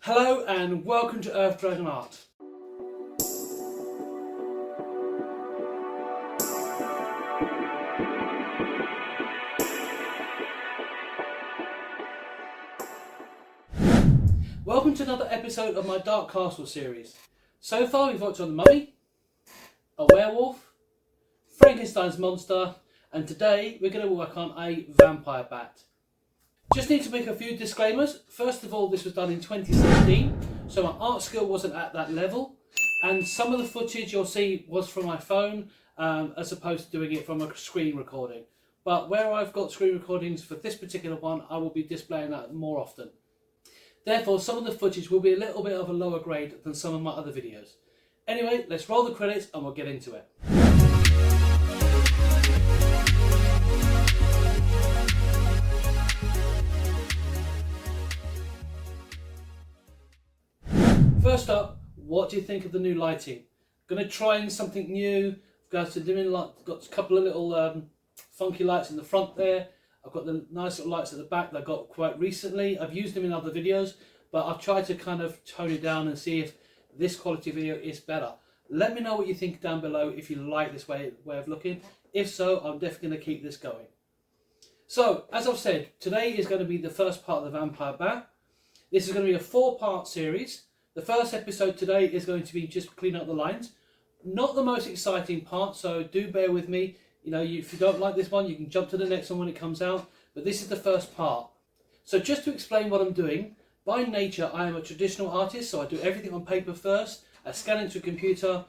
Hello and welcome to ErfDragon Art. Welcome to another episode of my Dark Castle series. So far we've worked on the mummy, a werewolf, Frankenstein's monster, and today we're going to work on a vampire bat. Just need to make a few disclaimers. First of all, this was done in 2016, so my art skill wasn't at that level, and some of the footage you'll see was from my phone as opposed to doing it from a screen recording. But where I've got screen recordings for this particular one, I will be displaying that more often. Therefore, some of the footage will be a little bit of a lower grade than some of my other videos. Anyway, let's roll the credits and we'll get into it. First up, what do you think of the new lighting? Going to try in something new. Got a couple of little funky lights in the front there. I've got the nice little lights at the back that I got quite recently. I've used them in other videos, but I've tried to kind of tone it down and see if this quality video is better. Let me know what you think down below if you like this way of looking. If so, I'm definitely going to keep this going. So, as I've said, today is going to be the first part of the Vampire Bat. This is going to be a 4-part series. The first episode today is going to be just cleaning up the lines. Not the most exciting part, so do bear with me. You know, if you don't like this one, you can jump to the next one when it comes out. But this is the first part. So just to explain what I'm doing, by nature I am a traditional artist, so I do everything on paper first. I scan into a computer,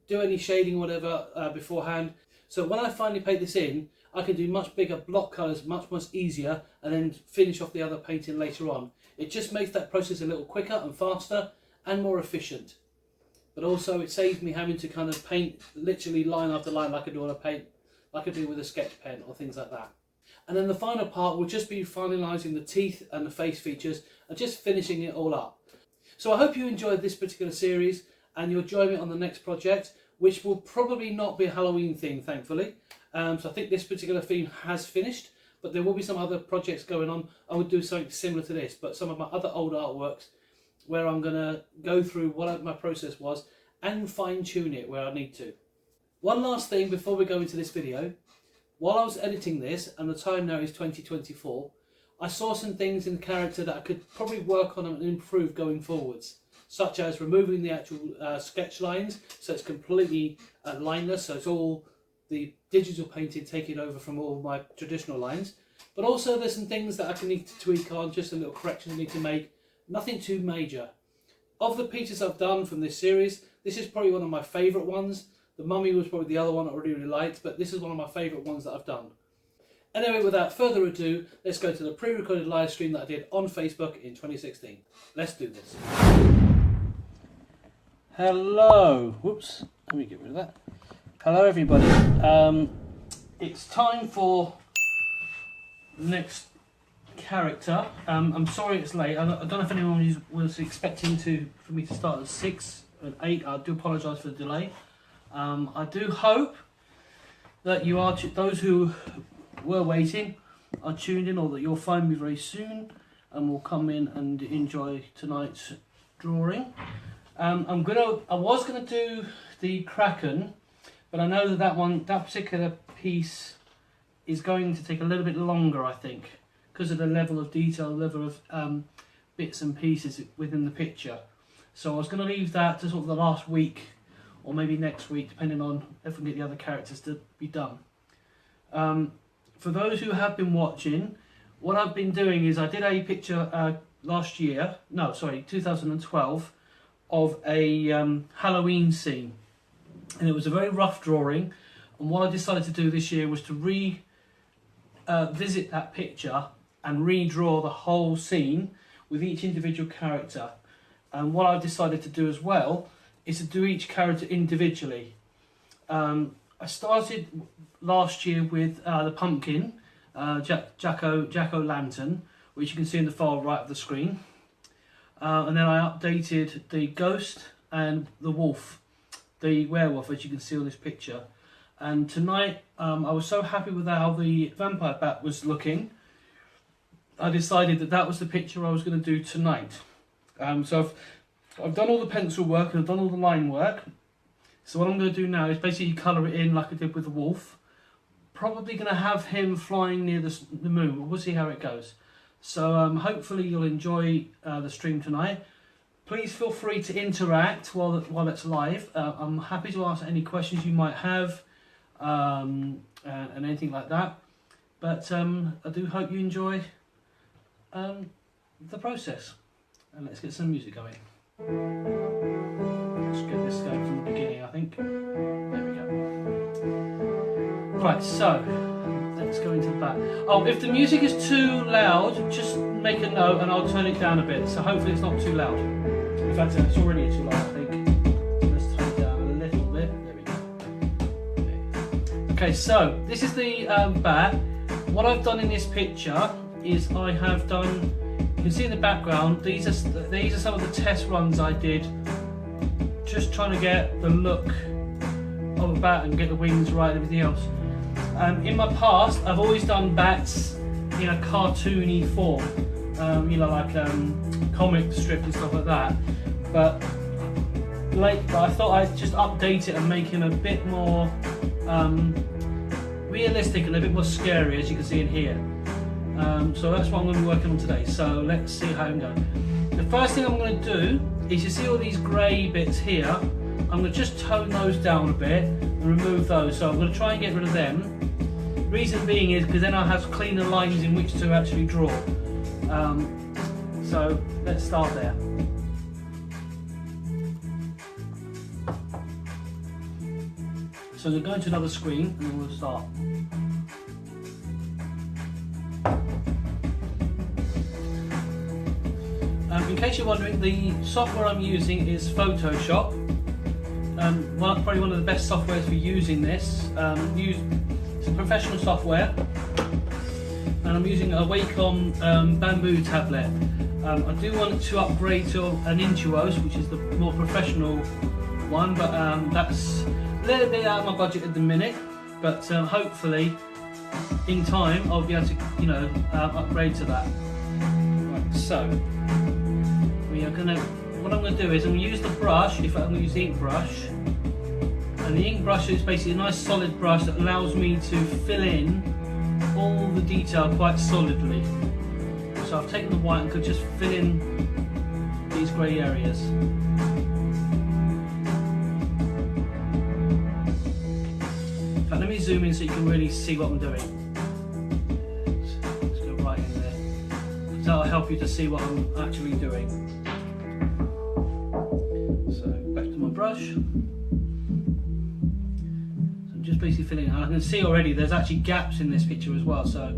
do any shading or whatever beforehand. So when I finally paint this in, I can do much bigger block colours much easier and then finish off the other painting later on. It just makes that process a little quicker and faster and more efficient. But also it saves me having to kind of paint literally line after line like I do with a sketch pen or things like that. And then the final part will just be finalising the teeth and the face features and just finishing it all up. So I hope you enjoyed this particular series and you'll join me on the next project, which will probably not be a Halloween theme, thankfully. So I think this particular theme has finished, but there will be some other projects going on. I would do something similar to this, but some of my other old artworks where I'm going to go through what my process was and fine tune it where I need to. One last thing before we go into this video. While I was editing this, and the time now is 2024, I saw some things in the character that I could probably work on and improve going forwards, such as removing the actual sketch lines so it's completely lineless, so it's all the digital painting taking over from all my traditional lines. But also there's some things that I need to tweak on, just a little correction I need to make. Nothing too major. Of the pieces I've done from this series, this is probably one of my favourite ones. The Mummy was probably the other one I really liked, but this is one of my favourite ones that I've done. Anyway, without further ado, let's go to the pre-recorded live stream that I did on Facebook in 2016. Let's do this. Hello. Whoops. Let me get rid of that. Hello, everybody. It's time for the next character. I'm sorry it's late. I don't know if anyone was expecting for me to start at 6 and 8. I do apologise for the delay. I do hope that you are, those who were waiting are tuned in, or that you'll find me very soon and will come in and enjoy tonight's drawing. I was gonna do the Kraken, but I know that particular piece is going to take a little bit longer, I think, because of the level of detail, level of bits and pieces within the picture. So I was going to leave that to sort of the last week, or maybe next week, depending on if we can get the other characters to be done. For those who have been watching, what I've been doing is I did a picture 2012, of a Halloween scene. And it was a very rough drawing. And what I decided to do this year was to visit that picture and redraw the whole scene with each individual character. And what I decided to do as well is to do each character individually. I started last year with the pumpkin, Jack-o'-lantern, which you can see in the far right of the screen. And then I updated the ghost and the wolf, the werewolf, as you can see on this picture. And tonight, I was so happy with how the vampire bat was looking, I decided that was the picture I was going to do tonight. So I've done all the pencil work and I've done all the line work. So what I'm going to do now is basically colour it in like I did with the wolf. Probably going to have him flying near the moon, but we'll see how it goes. So hopefully you'll enjoy the stream tonight. Please feel free to interact while it's live. I'm happy to answer any questions you might have and anything like that. But I do hope you enjoy the process. And let's get some music going. Let's get this going from the beginning, I think. There we go. Right, so let's go into the back. Oh, if the music is too loud, just make a note and I'll turn it down a bit. So hopefully it's not too loud. In fact, it's already too loud, I think. Let's turn it down a little bit. There we go. Okay, so this is the bat. What I've done in this picture is I have done. You can see in the background. These are some of the test runs I did, just trying to get the look of a bat and get the wings right and everything else. In my past, I've always done bats in a cartoony form, you know, like comic strip and stuff like that. But I thought I'd just update it and make him a bit more realistic and a bit more scary, as you can see in here. So that's what I'm going to be working on today. So let's see how I'm going. The first thing I'm going to do is, you see all these grey bits here, I'm going to just tone those down a bit and remove those. So I'm going to try and get rid of them. Reason being is because then I'll have cleaner lines in which to actually draw. So let's start there. So we'll go into another screen and then we'll start. In case you're wondering, the software I'm using is Photoshop. Probably one of the best softwares for using this. It's a professional software, and I'm using a Wacom bamboo tablet. I do want to upgrade to an Intuos, which is the more professional one, but that's a little bit out of my budget at the minute. But hopefully, in time, I'll be able to, you know, upgrade to that. Right, so what I'm going to do is I'm going to use the brush. I'm going to use the ink brush, and the ink brush is basically a nice solid brush that allows me to fill in all the detail quite solidly. So I've taken the white and could just fill in these grey areas. In fact, let me zoom in so you can really see what I'm doing. Let's go right in there. That'll help you to see what I'm actually doing. So back to my brush. So I'm just basically filling it. And I can see already there's actually gaps in this picture as well, so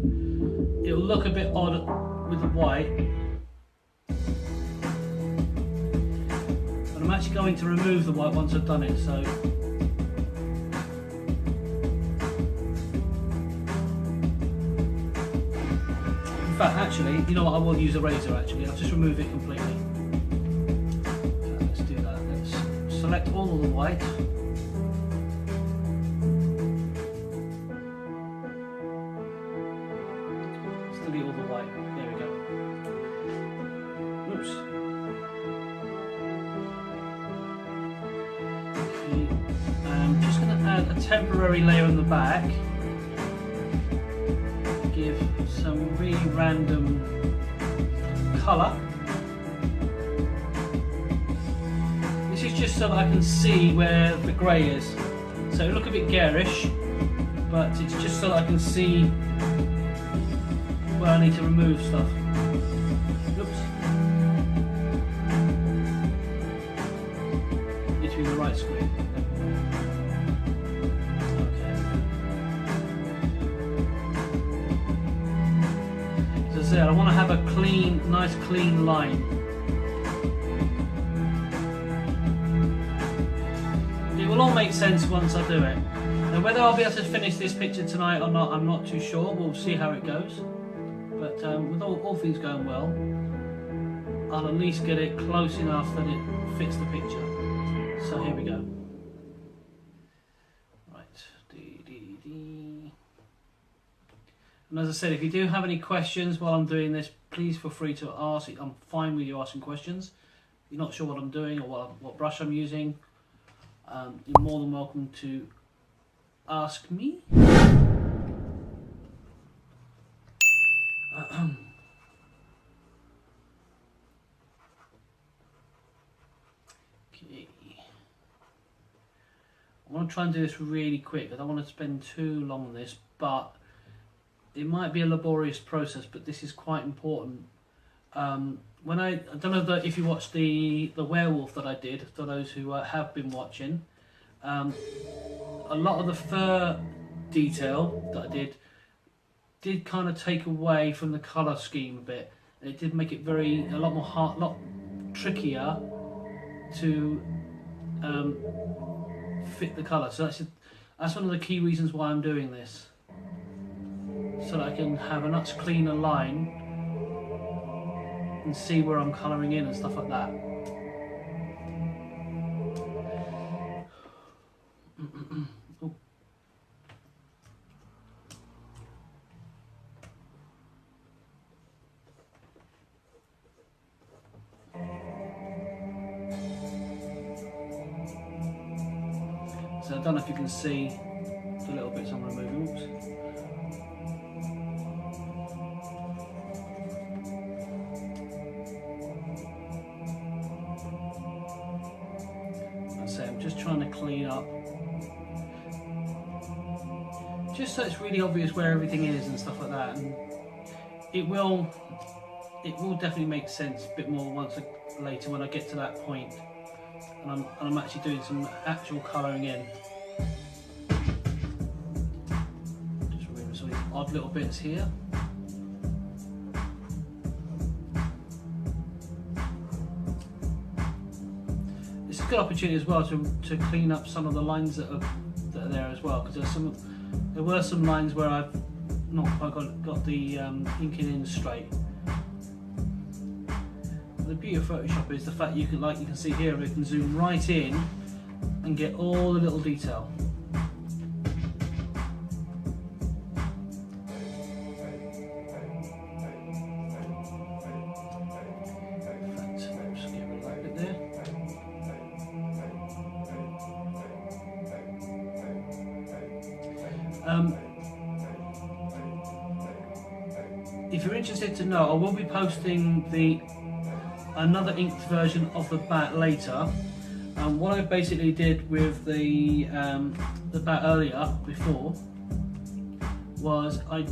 it'll look a bit odd with the white. But I'm actually going to remove the white once I've done it. So in fact, actually, you know what, I will use a razor actually. I'll just remove it completely. Let's do that. Let's select all of the white. Let's delete all the white. There we go. Oops. Okay. I'm just going to add a temporary layer on the back. Give some really random colour. This is just so that I can see where the grey is. So it'll look a bit garish, but it's just so that I can see where I need to remove stuff. Oops. Between the right screen. I want to have a clean, nice clean line. It will all make sense once I do it. Now whether I'll be able to finish this picture tonight or not, I'm not too sure. We'll see how it goes. But with all things going well, I'll at least get it close enough that it fits the picture. So here we go. And as I said, if you do have any questions while I'm doing this please feel free to ask. I'm fine with you asking questions. If you're not sure what I'm doing or what brush I'm using, you're more than welcome to ask me. Okay. I want to try and do this really quick. I don't want to spend too long on this, but it might be a laborious process, but this is quite important. When I don't know if you watched the werewolf that I did, for those who have been watching, a lot of the fur detail that I did kind of take away from the colour scheme a bit. It did make it a lot trickier to fit the colour. So that's one of the key reasons why I'm doing this, so that I can have a much cleaner line and see where I'm colouring in and stuff like that. Oh. So I don't know if you can see the little bits I'm removing. Oops. I'm just trying to clean up, just so it's really obvious where everything is and stuff like that, and it will definitely make sense a bit more later when I get to that point and I'm actually doing some actual colouring in. Just removing some of these odd little bits here. Good opportunity as well to clean up some of the lines that are there as well, because there were some lines where I've not quite got the inking in straight. The beauty of Photoshop is the fact you can see here, we can zoom right in and get all the little detail. If you're interested to know, I will be posting another inked version of the bat later. What I basically did with the bat earlier before was I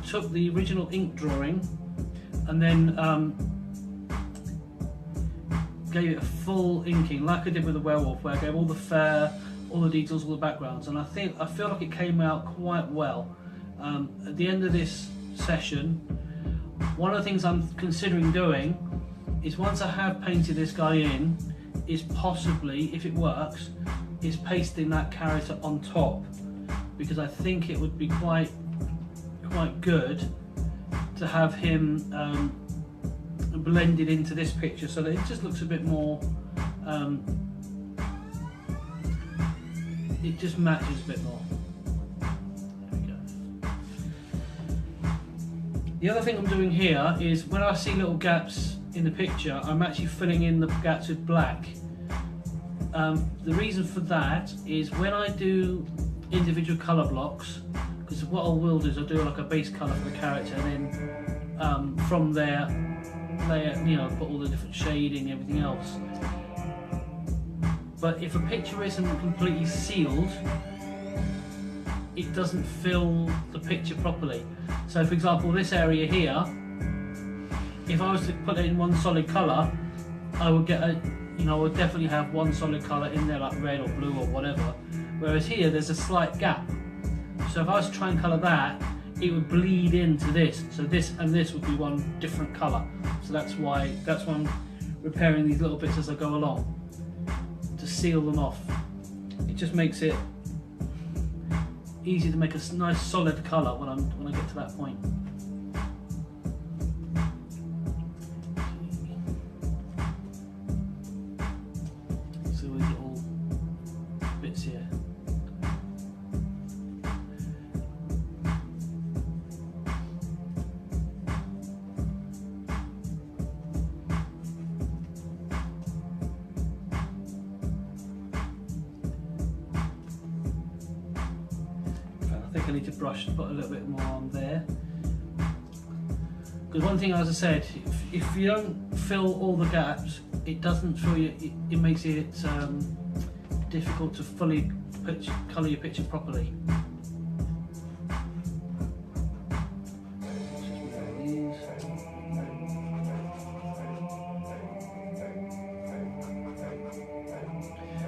took the original ink drawing and then gave it a full inking, like I did with the werewolf, where I gave all the fur, all the details, all the backgrounds, and I feel like it came out quite well. At the end of this session, one of the things I'm considering doing is, once I have painted this guy in, is possibly, if it works, is pasting that character on top, because I think it would be quite good to have him blended into this picture, so that it just looks a bit more, it just matches a bit more. The other thing I'm doing here is, when I see little gaps in the picture, I'm actually filling in the gaps with black. The reason for that is, when I do individual colour blocks, because what I will do is I'll do like a base colour for the character, and then from there, put all the different shading, everything else. But if a picture isn't completely sealed, it doesn't fill the picture properly. So for example, this area here, if I was to put it in one solid colour, I would get I would definitely have one solid colour in there, like red or blue or whatever. Whereas here, there's a slight gap. So if I was to try and colour that, it would bleed into this. So this and this would be one different colour. So that's why I'm repairing these little bits as I go along, to seal them off. It just makes it easy to make a nice solid colour when I get to that point. So these little bits here. think I need to brush, put a little bit more on there. Because one thing, as I said, if you don't fill all the gaps, it doesn't fill you. It makes it difficult to fully colour your picture properly.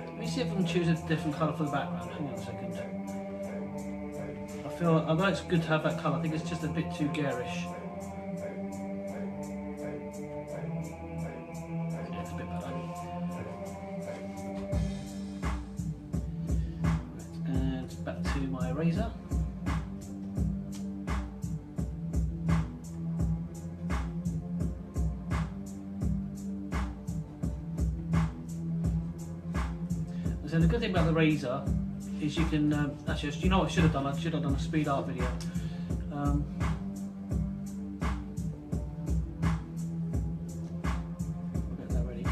Let me see if I can choose a different colour for the background. Hang on a second. Although it's good to have that colour, I think it's just a bit too garish. Yeah, it's a bit better. And back to my eraser. So the good thing about the razor is you can, actually, you know what I should have done? I should have done a speed art video. I'll get that ready.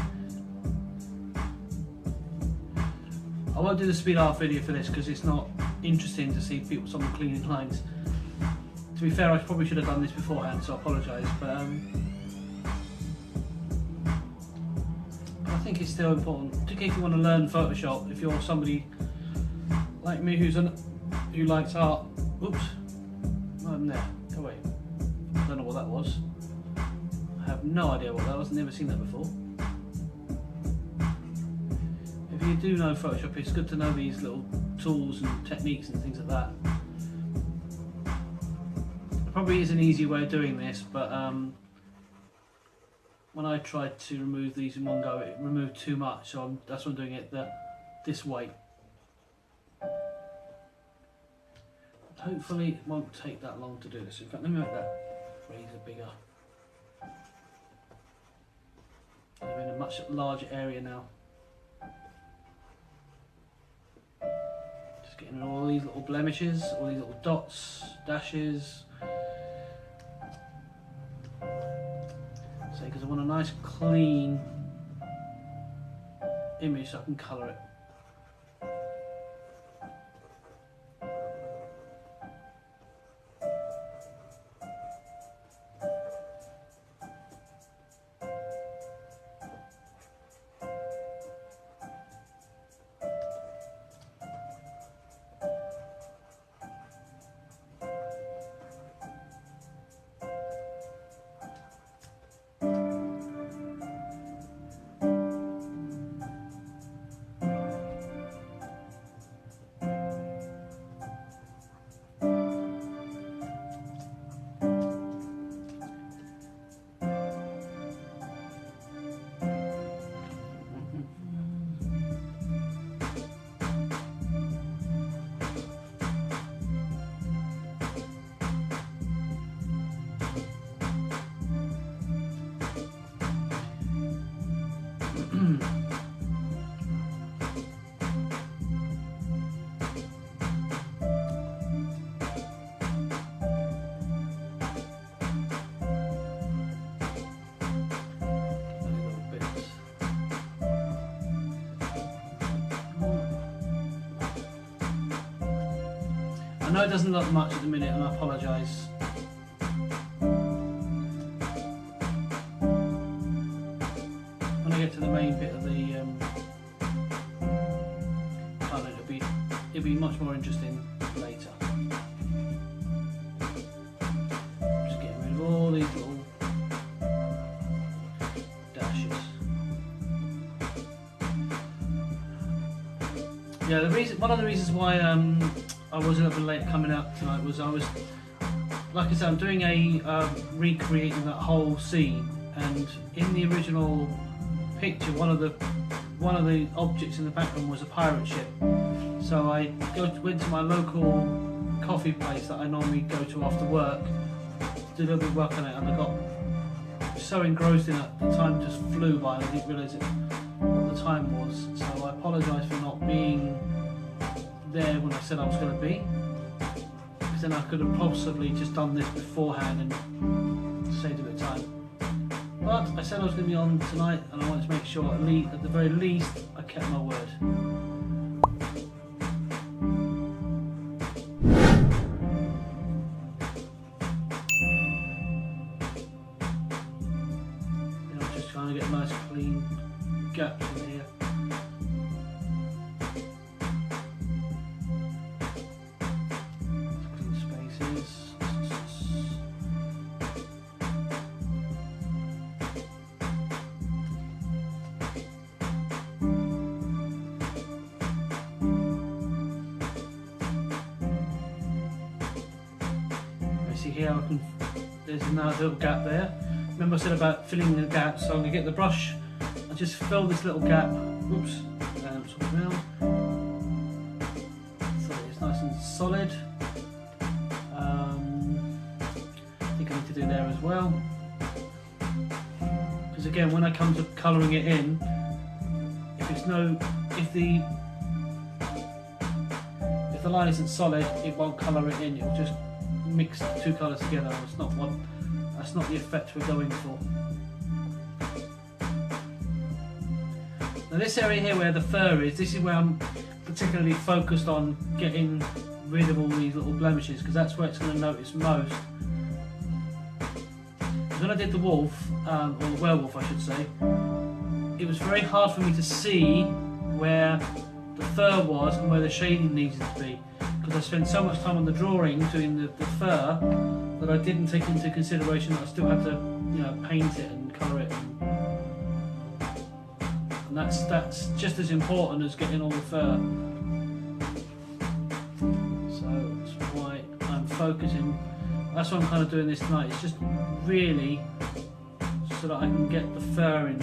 I won't do the speed art video for this because it's not interesting to see someone cleaning lines. To be fair, I probably should have done this beforehand, so I apologise. But I think it's still important, particularly if you want to learn Photoshop. If you're somebody like me who likes art. Oops, I'm there. Go away. I don't know what that was. I have no idea what that was. I've never seen that before. If you do know Photoshop, it's good to know these little tools and techniques and things like that. There probably is an easy way of doing this, but when I tried to remove these in one go, it removed too much, so that's why I'm doing it this way. Hopefully it won't take that long to do this. In fact, let me make that razor bigger. I'm in a much larger area now. Just getting all these little blemishes, all these little dots, dashes. So, because I want a nice clean image so I can colour it. I know it doesn't look much at the minute, and I apologise. When I get to the main bit of the colour, it'll be much more interesting later. Just getting rid of all these little dashes. Yeah, one of the reasons why I was a little bit late coming out tonight was like I said, I'm doing a recreating that whole scene, and in the original picture, one of the objects in the background was a pirate ship. So I went to my local coffee place that I normally go to after work, did a little bit of work on it, and I got so engrossed in it, the time just flew by and I didn't realise what the time was. So I apologise for not being there when I said I was going to be, because then I could have possibly just done this beforehand and saved a bit of time. But I said I was going to be on tonight, and I wanted to make sure at the very least I kept my word. between gaps in here. Clean spaces. See here, there's another little gap there. Remember I said about filling the gap, so I'm going to get the brush and just fill this little gap. Oops, sort of around. So it's nice and solid. I think I need to do there as well. Because again, when I come to colouring it in, if the line isn't solid, it won't colour it in. It'll just mix the two colours together. That's not the effect we're going for. Now this area here where the fur is, this is where I'm particularly focused on getting rid of all these little blemishes, because that's where it's going to notice most. When I did the wolf, or the werewolf I should say, it was very hard for me to see where the fur was and where the shading needed to be, because I spent so much time on the drawing doing the fur that I didn't take into consideration that I still had to, paint it and colour it, and that's just as important as getting all the fur. So that's why I'm focusing. That's why I'm kind of doing this tonight. It's just really so that I can get the fur in.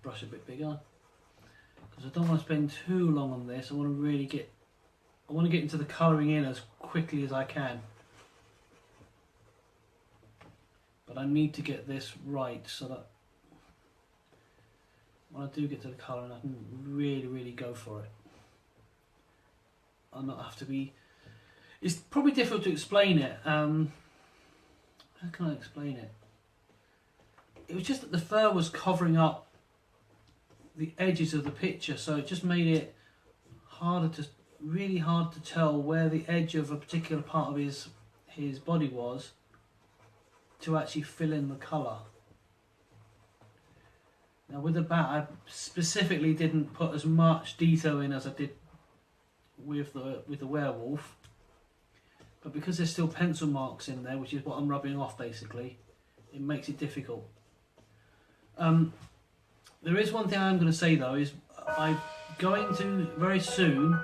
Brush a bit bigger, because I don't want to spend too long on this. I want to get into the colouring in as quickly as I can, but I need to get this right so that when I do get to the colouring I can really go for it. I'll not have to be. It's probably difficult to explain it. How can I explain it? It was just that the fur was covering up the edges of the picture, so it just made it really hard to tell where the edge of a particular part of his body was to actually fill in the colour. Now with the bat, I specifically didn't put as much detail in as I did with the werewolf, but because there's still pencil marks in there, which is what I'm rubbing off basically, it makes it difficult. There is one thing I'm going to say though, is I'm going to very soon,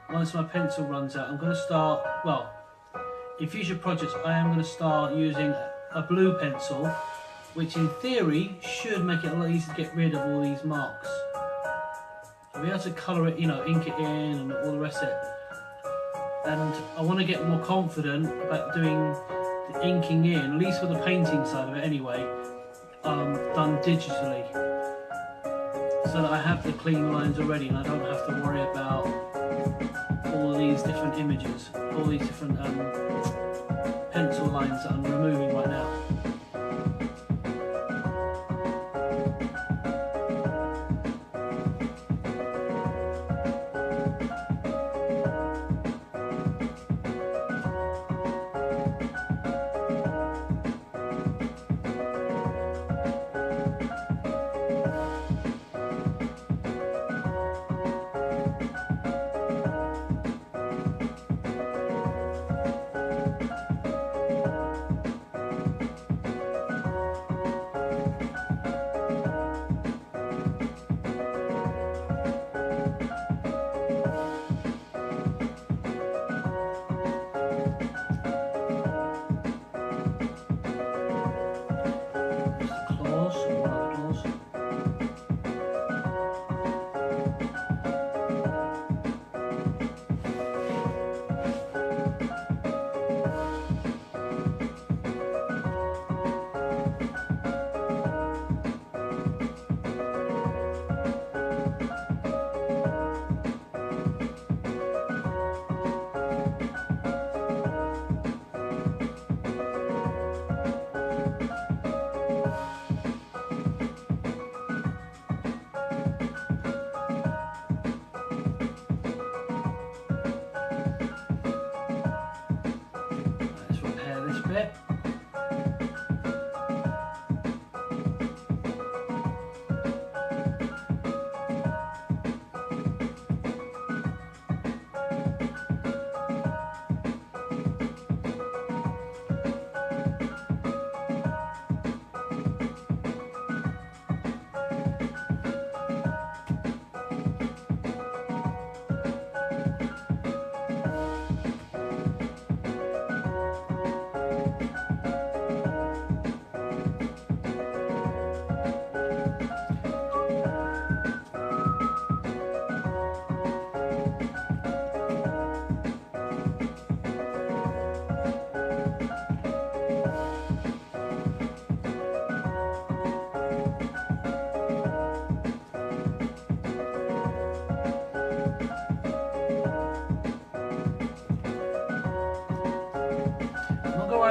once my pencil runs out, I'm going to start, well, in future projects I am going to start using a blue pencil, which in theory should make it a lot easier to get rid of all these marks. I'll be able to colour it, ink it in and all the rest of it. And I want to get more confident about doing the inking in, at least for the painting side of it anyway, done digitally, so that I have the clean lines already and I don't have to worry about all these different images, all these different pencil lines that I'm removing right now.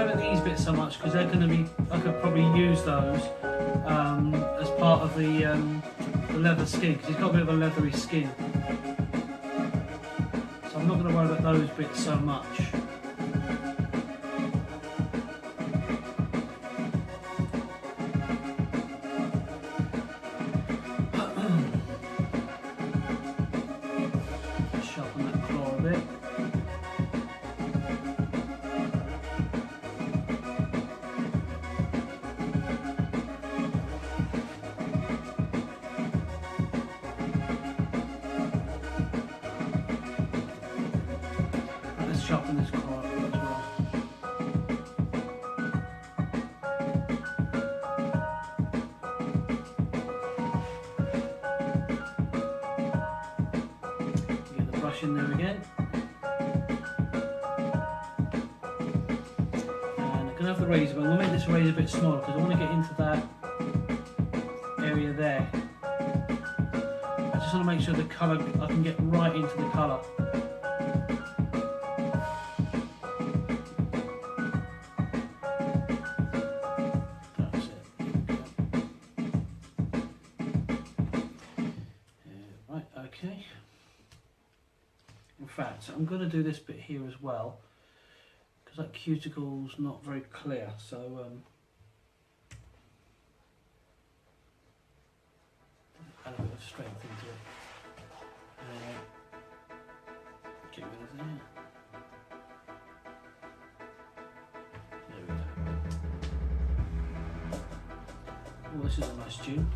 worry about these bits so much because they're going to be, I could probably use those as part of the leather skin, because he's got a bit of a leathery skin. So I'm not going to worry about those bits so much. Sharpen that claw a bit. Sharpen this claw up as well. Get the brush in there again. And I'm going to have the razor, but I'm going to make this razor a bit smaller because I want to get into that area there. I just want to make sure the colour, I can get right into the colour. Okay. In fact, I'm going to do this bit here as well because that cuticle's not very clear. So add a bit of strength into it. Get rid of that. There we go. Oh, this is a nice tune.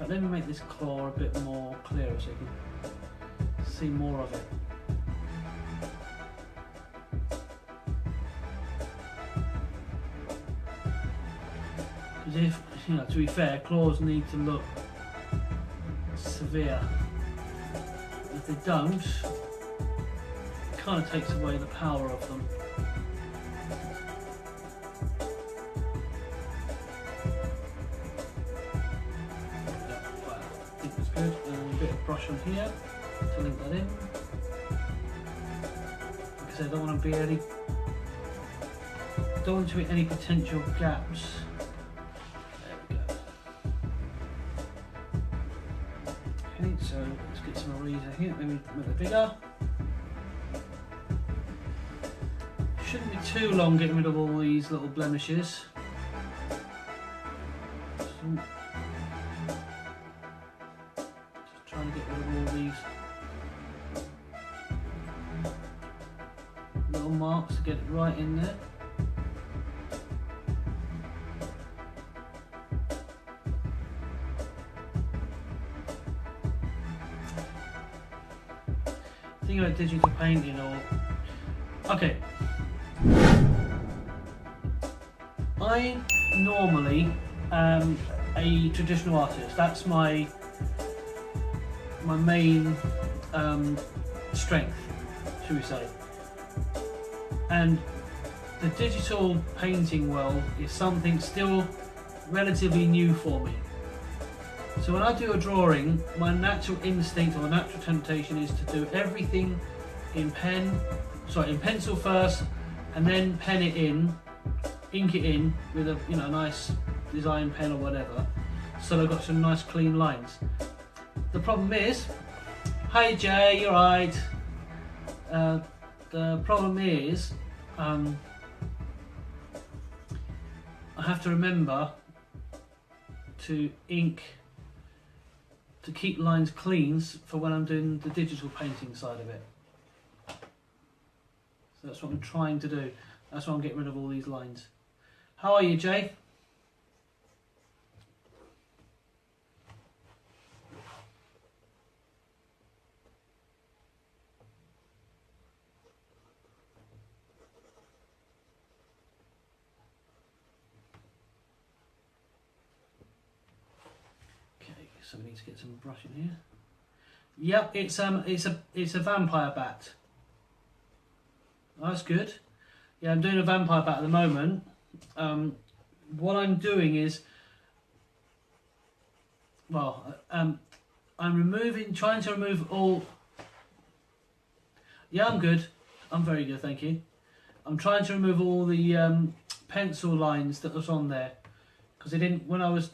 Let me make this claw a bit more clearer so you can see more of it. Because if, you know, to be fair, claws need to look severe. If they don't, it kind of takes away the power of them. And a bit of brush on here to link that in, because I don't want to be any potential gaps. There we go. Okay, so let's get some eraser here. Maybe make it bigger. Shouldn't be too long getting rid of all these little blemishes. Trying to get rid of all these little marks to get it right in there. Think about digital painting or... Okay. I normally am a traditional artist. That's my main strength, should we say. And the digital painting world is something still relatively new for me. So when I do a drawing, my natural instinct or natural temptation is to do everything in pencil first, and then pen it in, ink it in with a nice design pen or whatever, so I've got some nice clean lines. The problem is, hey Jay, you're right. The problem is, I have to remember to ink, to keep lines clean for when I'm doing the digital painting side of it. So that's what I'm trying to do. That's why I'm getting rid of all these lines. How are you, Jay? So we need to get some brush in here. Yep, it's a vampire bat. Oh, that's good. Yeah, I'm doing a vampire bat at the moment. What I'm doing is, well, I'm trying to remove all. Yeah, I'm good. I'm very good, thank you. I'm trying to remove all the pencil lines that was on there, because it didn't, when I was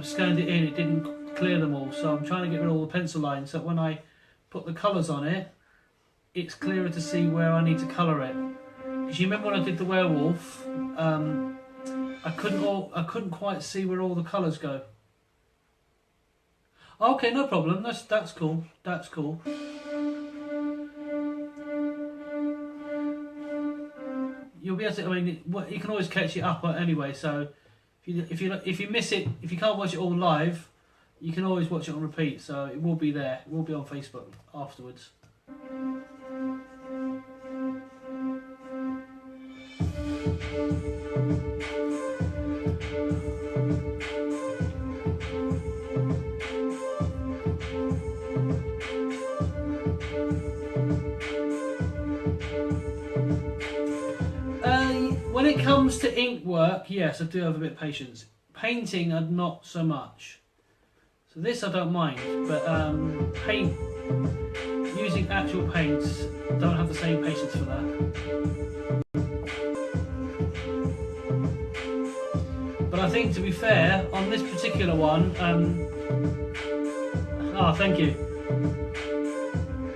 scanned it in, it didn't clear them all. So I'm trying to get rid of all the pencil lines, so when I put the colours on it, it's clearer to see where I need to colour it. Because you remember when I did the werewolf, I couldn't quite see where all the colours go. Okay, no problem. That's cool. That's cool. You'll be able to. I mean, you can always catch it up anyway. So if you miss it, if you can't watch it all live, you can always watch it on repeat. So it will be there. It will be on Facebook afterwards. When it comes to ink work, yes, I do have a bit of patience. Painting, not so much. So this I don't mind, but using actual paints, don't have the same patience for that. But I think, to be fair, on this particular one, thank you.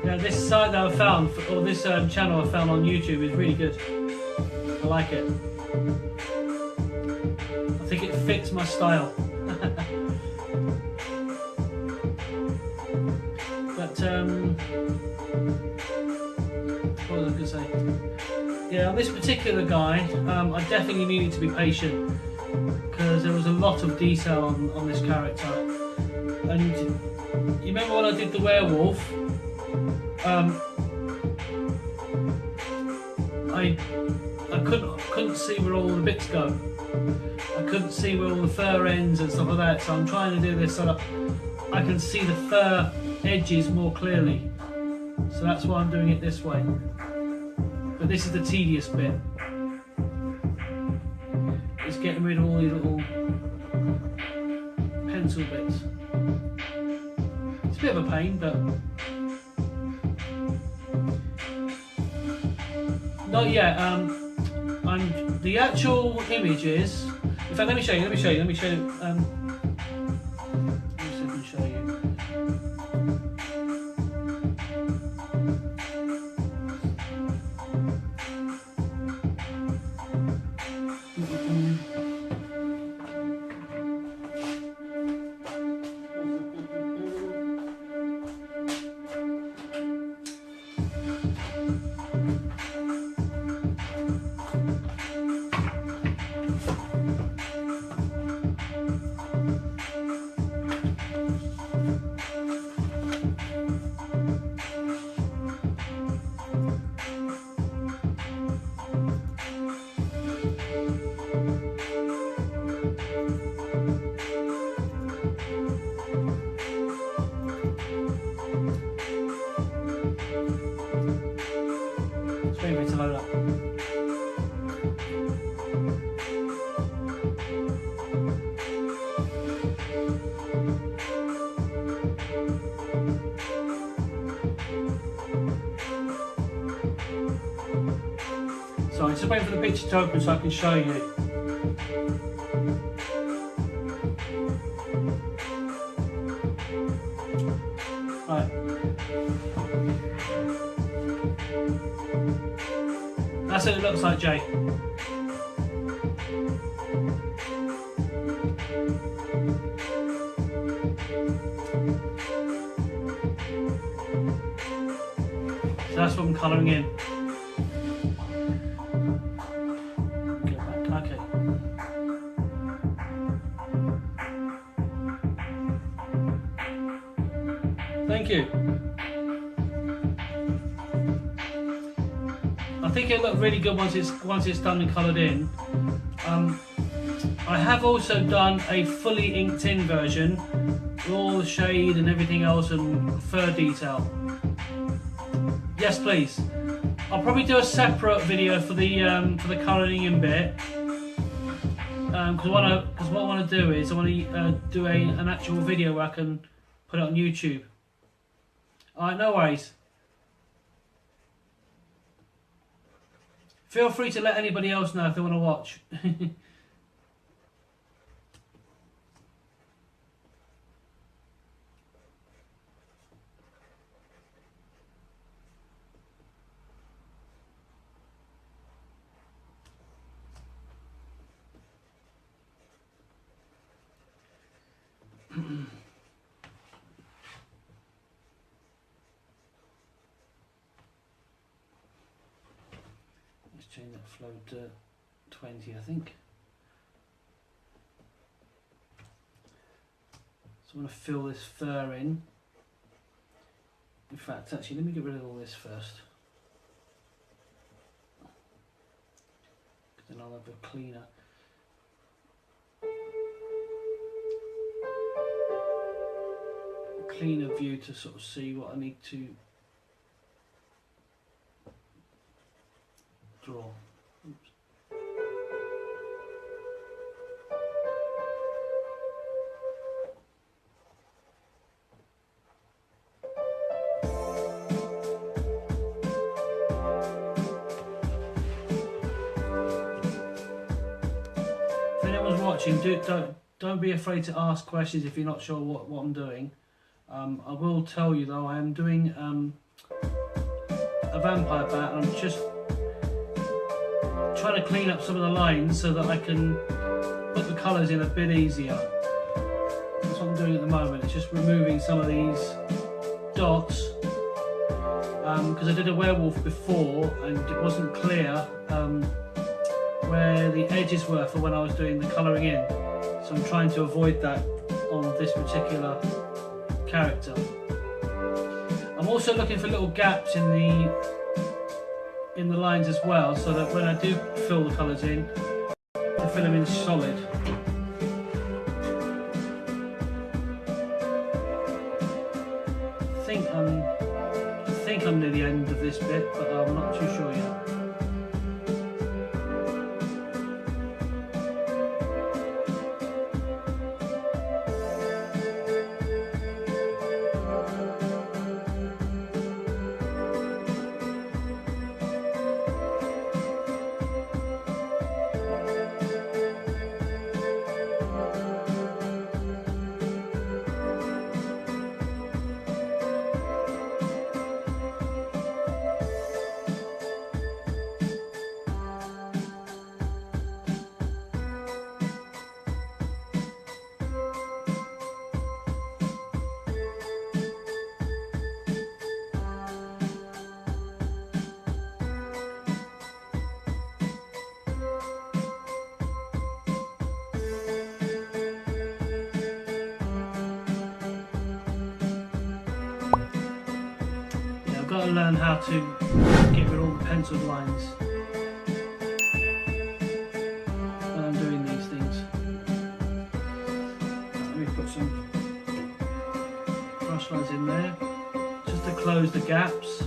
Yeah, this site that I found, or this channel I found on YouTube is really good. I like it. I think it fits my style. But what was I going to say? Yeah, on this particular guy, I definitely needed to be patient because there was a lot of detail on this character. And you remember when I did the werewolf? I couldn't see where all the bits go. I couldn't see where all the fur ends and stuff like that. So I'm trying to do this so that I can see the fur edges more clearly. So that's why I'm doing it this way. But this is the tedious bit. It's getting rid of all these little pencil bits. It's a bit of a pain, but not yet. The actual images. In fact, let me show you. See if I can show you. Wait for it to load up. So I'm just waiting for the picture to open so I can show you. Right. That's what it looks like, Jay. So that's what I'm colouring in. Go back. Okay. Thank you. I think it'll look really good once it's done and coloured in. I have also done a fully inked in version with all the shade and everything else and fur detail. Yes, please. I'll probably do a separate video for the colouring in bit. Because what I want to do is I want to do an actual video where I can put it on YouTube. Alright, no worries. Feel free to let anybody else know if they want to watch. Let's change that flow to 20, I think. So I'm going to fill this fur in. In fact, actually, let me get rid of all this first. Then I'll have a cleaner view to sort of see what I need to draw. Oops. If anyone's watching, don't be afraid to ask questions if you're not sure what I'm doing. I will tell you though, I am doing a vampire bat, and I'm just trying to clean up some of the lines so that I can put the colours in a bit easier. That's what I'm doing at the moment. It's just removing some of these dots because I did a werewolf before and it wasn't clear where the edges were for when I was doing the colouring in. So I'm trying to avoid that on this particular character. I'm also looking for little gaps in the lines as well, so that when I do fill the colours in, I fill them in solid. I think I'm near the end of this bit, but I'm not too sure yet. I've got to learn how to get rid of all the penciled lines when I'm doing these things. Let me put some brush lines in there just to close the gaps.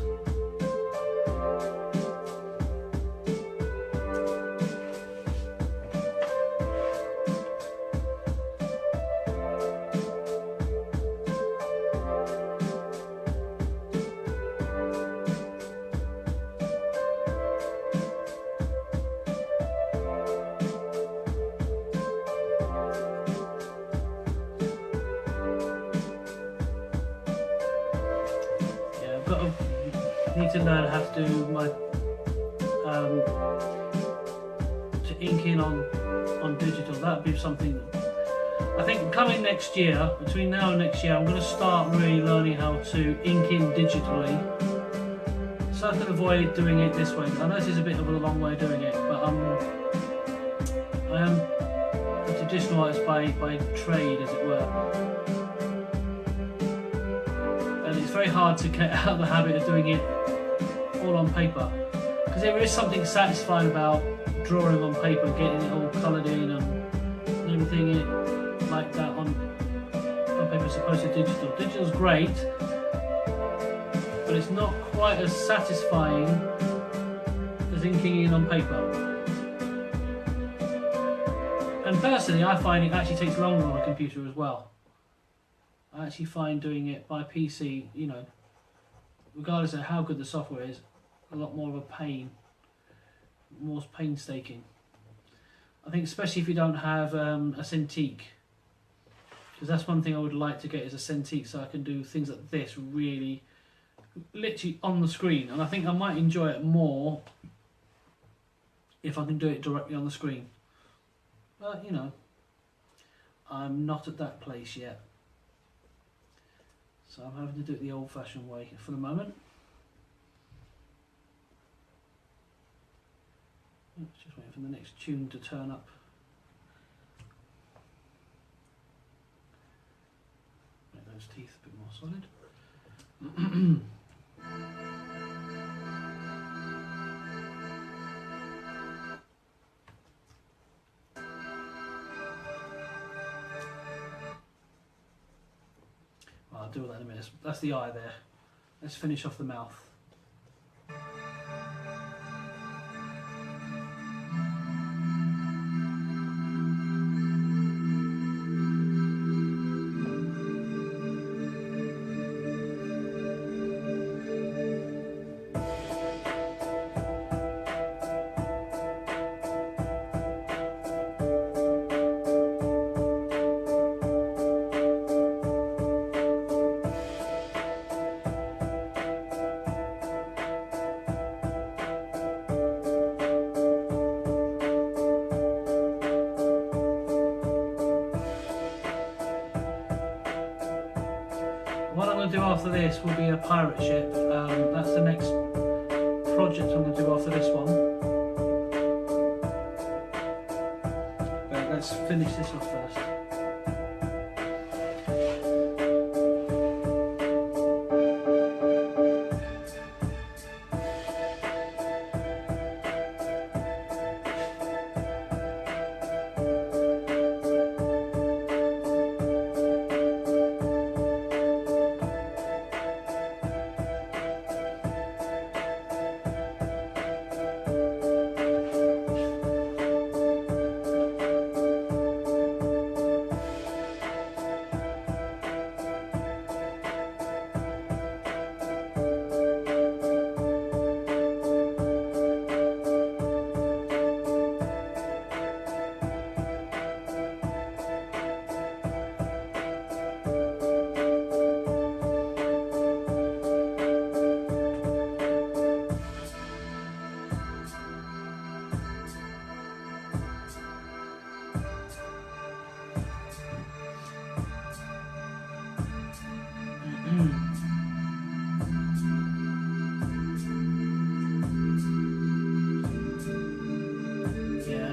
Need to learn how to do my to ink in on digital. That'd be something I think coming next year. Between now and next year, I'm going to start really learning how to ink in digitally, so I can avoid doing it this way. I know this is a bit of a long way of doing it, but I am a traditional artist by trade, as it were. It's very hard to get out of the habit of doing it all on paper, because there is something satisfying about drawing on paper, getting it all coloured in and everything like that on paper as opposed to digital. Digital's great, but it's not quite as satisfying as inking in on paper. And personally, I find it actually takes longer on a computer as well. I actually find doing it by PC, you know, regardless of how good the software is, a lot more of a pain more painstaking. I think especially if you don't have a Cintiq, because that's one thing I would like to get is a Cintiq, so I can do things like this really literally on the screen, and I think I might enjoy it more if I can do it directly on the screen. But you know, I'm not at that place yet, so I'm having to do it the old-fashioned way for the moment. Just waiting for the next tune to turn up. Make those teeth a bit more solid. I'll do all that in a minute. That's the eye there. Let's finish off the mouth. What I'm going to do after this will be a pirate ship. That's the next project I'm going to do after this one. But let's finish this off first.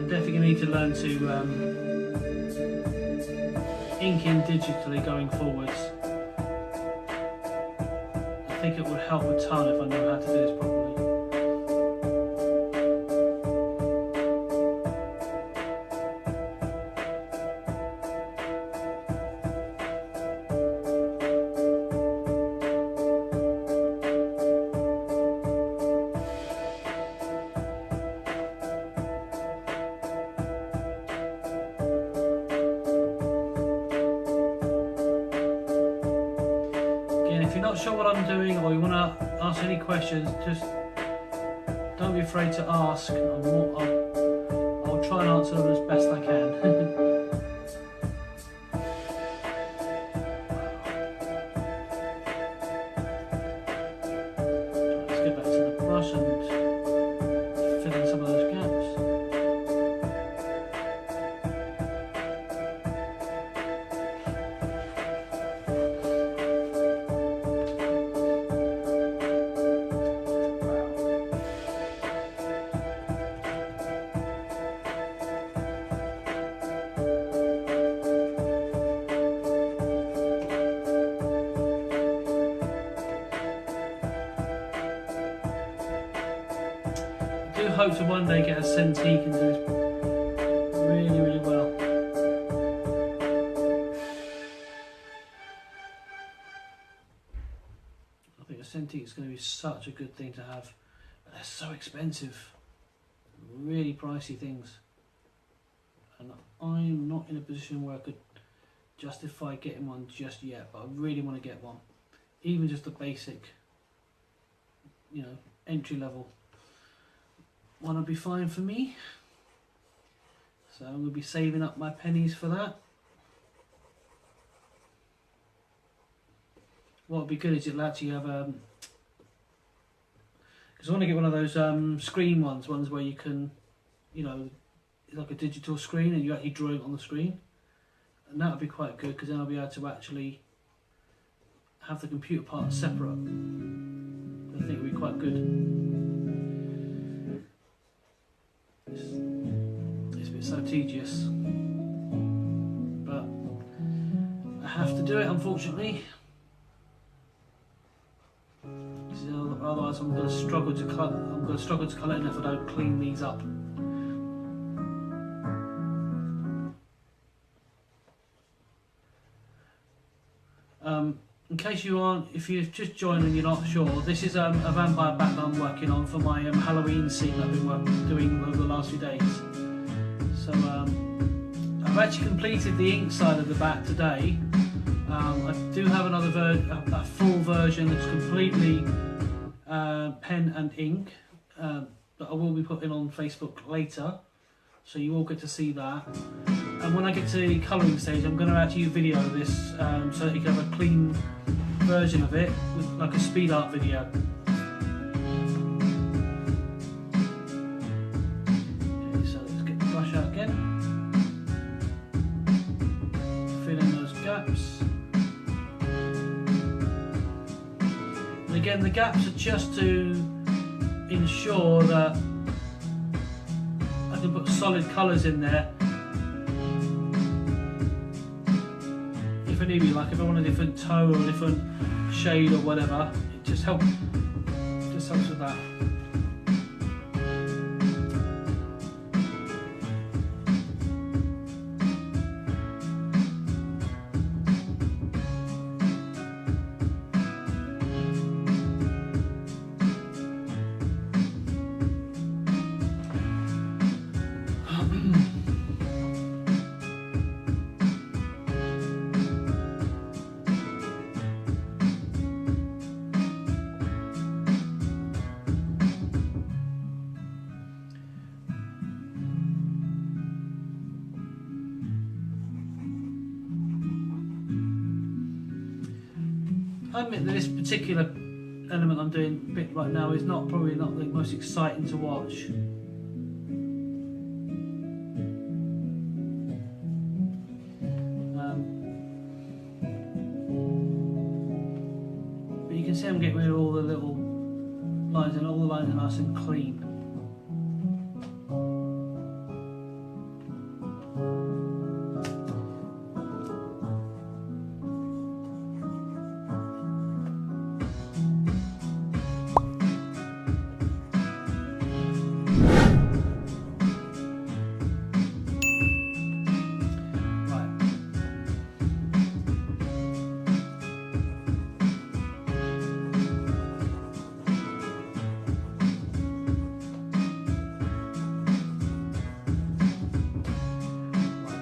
Definitely need to learn to ink in digitally going forwards. I think it would help a ton if I know how to do this properly. If you're not sure what I'm doing or you want to ask any questions, just don't be afraid to ask. I'll try and answer them as best I can. Let's get back to the brush and fill in some of those gaps. I do hope to one day get a Cintiq and do this really, really well. I think a Cintiq is going to be such a good thing to have, but they're so expensive, really pricey things, and I'm not in a position where I could justify getting one just yet, but I really want to get one, even just a basic, you know, entry level one will be fine for me. So I'm going to be saving up my pennies for that. What would be good is it'll actually have because I want to get one of those screen ones where you can, you know, it's like a digital screen and you actually draw it on the screen, and that would be quite good because then I'll be able to actually have the computer part separate. I think it would be quite good. It's a bit so tedious, but I have to do it, unfortunately. Otherwise, I'm going to struggle to cut. I'm going to struggle to colour in if I don't clean these up. In case you aren't, if you've just joined and you're not sure, this is a vampire bat that I'm working on for my Halloween scene I've been doing over the last few days. So I've actually completed the ink side of the bat today. I do have another a full version that's completely pen and ink that I will be putting on Facebook later, so you all get to see that. And when I get to the colouring stage, I'm going to actually video this so that you can have a clean version of it with like a speed art video. Okay, so let's get the brush out again, fill in those gaps. And again, the gaps are just to ensure that I can put solid colours in there. If I need to, like if I want a different tone or a different shade or whatever, it just helps with that. I admit that this particular element I'm doing a bit right now is probably not the most exciting to watch. But you can see I'm getting rid of all the little lines, and all the lines are nice and clean.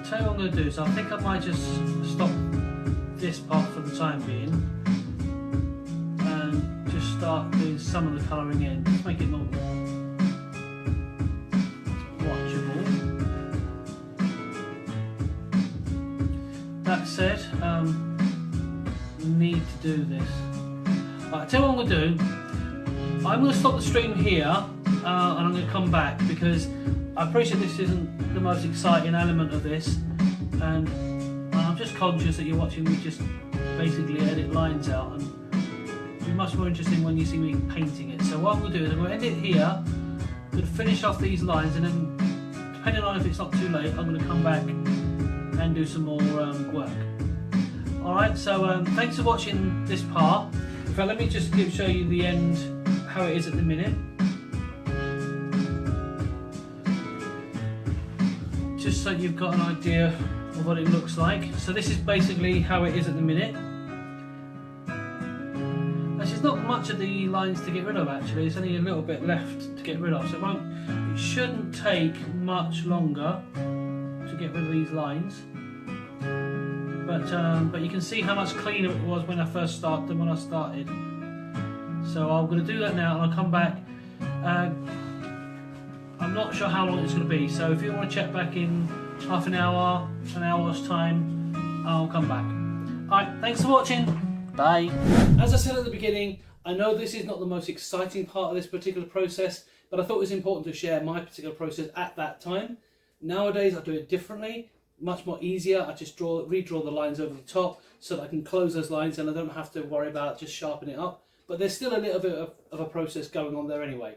So what I'm going to do is I think I might just stop this part for the time being and just start doing some of the colouring in, just make it more watchable. That said, we need to do this. Right, I'll tell you what I'm going to do. I'm going to stop the stream here and I'm going to come back because I appreciate this isn't the most exciting element of this, and I'm just conscious that you're watching me just basically edit lines out, and it'll be much more interesting when you see me painting it. So what I'm going to do is I'm going to end it here, I'm going to finish off these lines, and then depending on if it's not too late, I'm going to come back and do some more work. Alright, so thanks for watching this part. In fact, let me just show you the end, how it is at the minute. Just so you've got an idea of what it looks like. So this is basically how it is at the minute. There's not much of the lines to get rid of actually, there's only a little bit left to get rid of, so it shouldn't take much longer to get rid of these lines. But you can see how much cleaner it was when I first started than when I started. So I'm going to do that now and I'll come back. I'm not sure how long it's going to be, so if you want to check back in half an hour's time, I'll come back. Alright, thanks for watching. Bye. As I said at the beginning, I know this is not the most exciting part of this particular process, but I thought it was important to share my particular process at that time. Nowadays I do it differently, much more easier. I just redraw the lines over the top so that I can close those lines and I don't have to worry about just sharpening it up. But there's still a little bit of a process going on there anyway.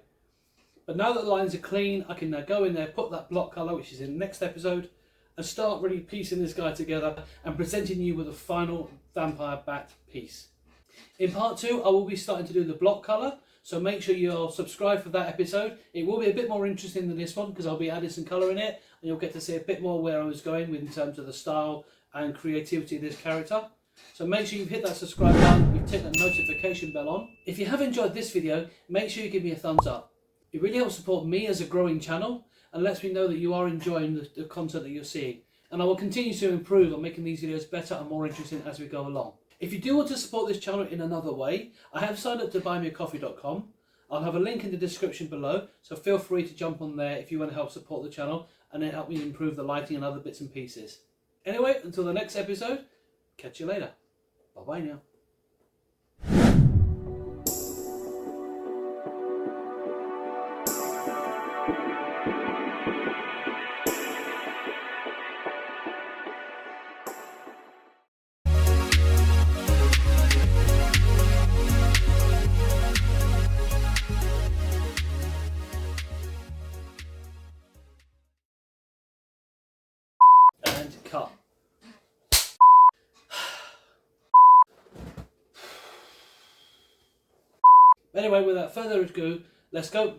But now that the lines are clean, I can now go in there, put that block colour, which is in the next episode, and start really piecing this guy together and presenting you with a final vampire bat piece. In part 2, I will be starting to do the block colour, so make sure you're subscribed for that episode. It will be a bit more interesting than this one because I'll be adding some colour in it, and you'll get to see a bit more where I was going with in terms of the style and creativity of this character. So make sure you've hit that subscribe button, you've ticked that notification bell on. If you have enjoyed this video, make sure you give me a thumbs up. It really helps support me as a growing channel and lets me know that you are enjoying the content that you're seeing. And I will continue to improve on making these videos better and more interesting as we go along. If you do want to support this channel in another way, I have signed up to buymeacoffee.com. I'll have a link in the description below, so feel free to jump on there if you want to help support the channel and then help me improve the lighting and other bits and pieces. Anyway, until the next episode, catch you later. Bye bye now. And cut. Anyway, without further ado, let's go.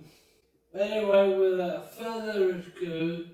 Anyway, without further ado,